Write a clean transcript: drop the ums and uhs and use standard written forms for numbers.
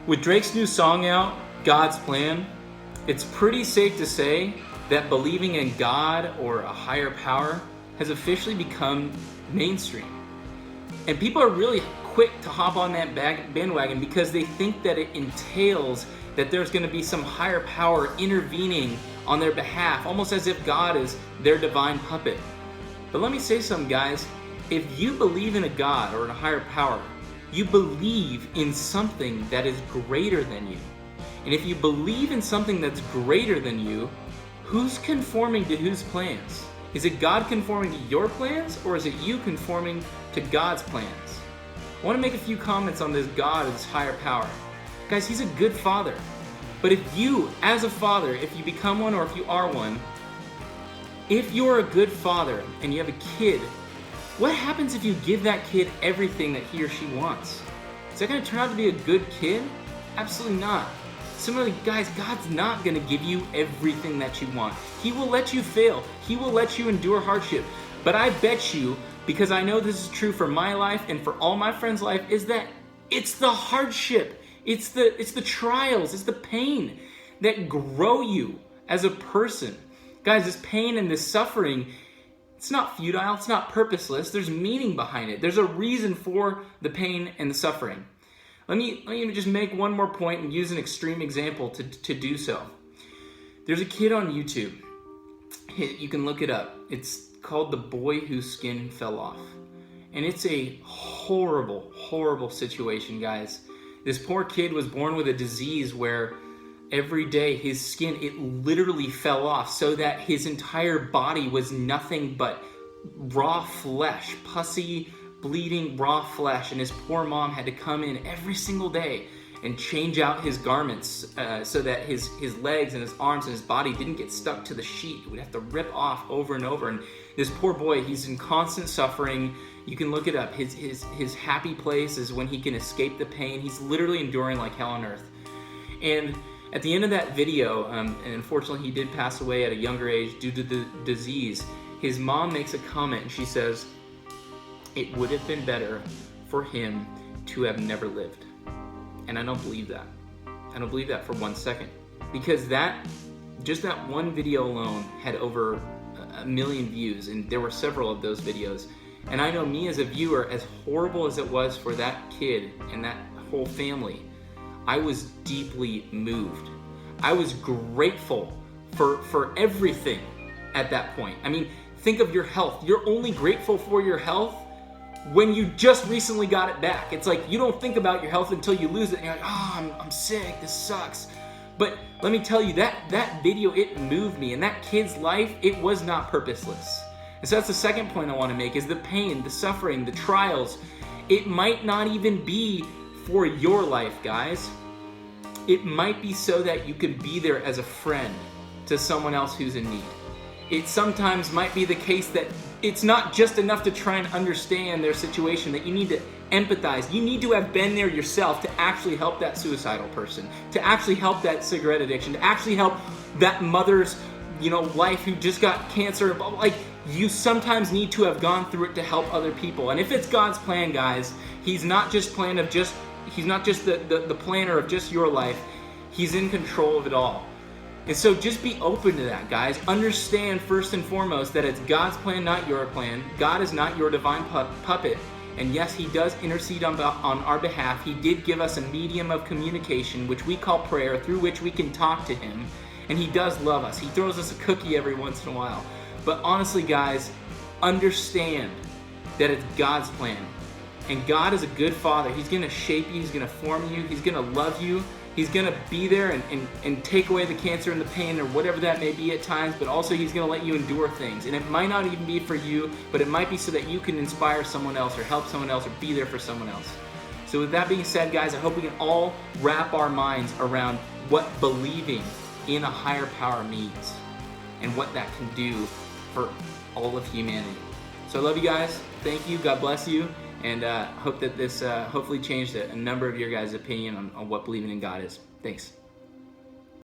With Drake's new song out, God's Plan, it's pretty safe to say that believing in God or a higher power has officially become mainstream. And people are really quick to hop on that bandwagon because they think that it entails that there's going to be some higher power intervening on their behalf, almost as if God is their divine puppet. But let me say something, guys. If you believe in a God or in a higher power, you believe in something that is greater than you. And if you believe in something that's greater than you, who's conforming to whose plans? Is it God conforming to your plans, or is it you conforming to God's plans? I want to make a few comments on this God or this higher power. Guys, he's a good father. But if you, as a father, if you become one or if you are one, if you're a good father and you have a kid, what happens if you give that kid everything that he or she wants? Is that going to turn out to be a good kid? Absolutely not. Similarly, guys, God's not going to give you everything that you want. He will let you fail. He will let you endure hardship. But I bet you, because I know this is true for my life and for all my friends' life, is that it's the hardship, it's the trials, it's the pain that grow you as a person. Guys, this pain and this suffering, it's not futile, it's not purposeless. There's meaning behind it. There's a reason for the pain and the suffering. Let me just make one more point and use an extreme example to do so. There's a kid on YouTube. You can look it up. It's called The Boy Whose Skin Fell Off. And it's a horrible, horrible situation, guys. This poor kid was born with a disease where every day his skin, it literally fell off so that his entire body was nothing but raw flesh, pussy, bleeding raw flesh, and his poor mom had to come in every single day and change out his garments so that his legs and his arms and his body didn't get stuck to the sheet. He would have to rip off over and over. And this poor boy, he's in constant suffering. You can look it up. His happy place is when he can escape the pain. He's literally enduring like hell on earth. And at the end of that video, and unfortunately he did pass away at a younger age due to the disease, his mom makes a comment and she says, "It would have been better for him to have never lived." And I don't believe that. I don't believe that for 1 second. Because just that one video alone had over 1 million views, and there were several of those videos. And I know me as a viewer, as horrible as it was for that kid and that whole family, I was deeply moved. I was grateful for everything at that point. I mean, think of your health. You're only grateful for your health when you just recently got it back. It's like you don't think about your health until you lose it and you're like, oh, I'm sick, this sucks. But let me tell you, that video, it moved me, and that kid's life, it was not purposeless. And so that's the second point I want to make, is the pain, the suffering, the trials. It might not even be for your life, guys. It might be so that you can be there as a friend to someone else who's in need. It sometimes might be the case that it's not just enough to try and understand their situation, that you need to empathize. You need to have been there yourself to actually help that suicidal person, to actually help that cigarette addiction, to actually help that mother's, wife who just got cancer. Like, you sometimes need to have gone through it to help other people. And if it's God's plan, guys, he's not just the planner of just your life. He's in control of it all. And so just be open to that, guys. Understand first and foremost that it's God's plan, not your plan. God is not your divine puppet. And yes, he does intercede on our behalf. He did give us a medium of communication, which we call prayer, through which we can talk to him. And he does love us. He throws us a cookie every once in a while. But honestly, guys, understand that it's God's plan. And God is a good father. He's going to shape you. He's going to form you. He's going to love you. He's going to be there and take away the cancer and the pain or whatever that may be at times, but also he's going to let you endure things. And it might not even be for you, but it might be so that you can inspire someone else or help someone else or be there for someone else. So with that being said, guys, I hope we can all wrap our minds around what believing in a higher power means and what that can do for all of humanity. So I love you guys. Thank you. God bless you. And hope that this hopefully changed a number of your guys' opinion on what believing in God is. Thanks.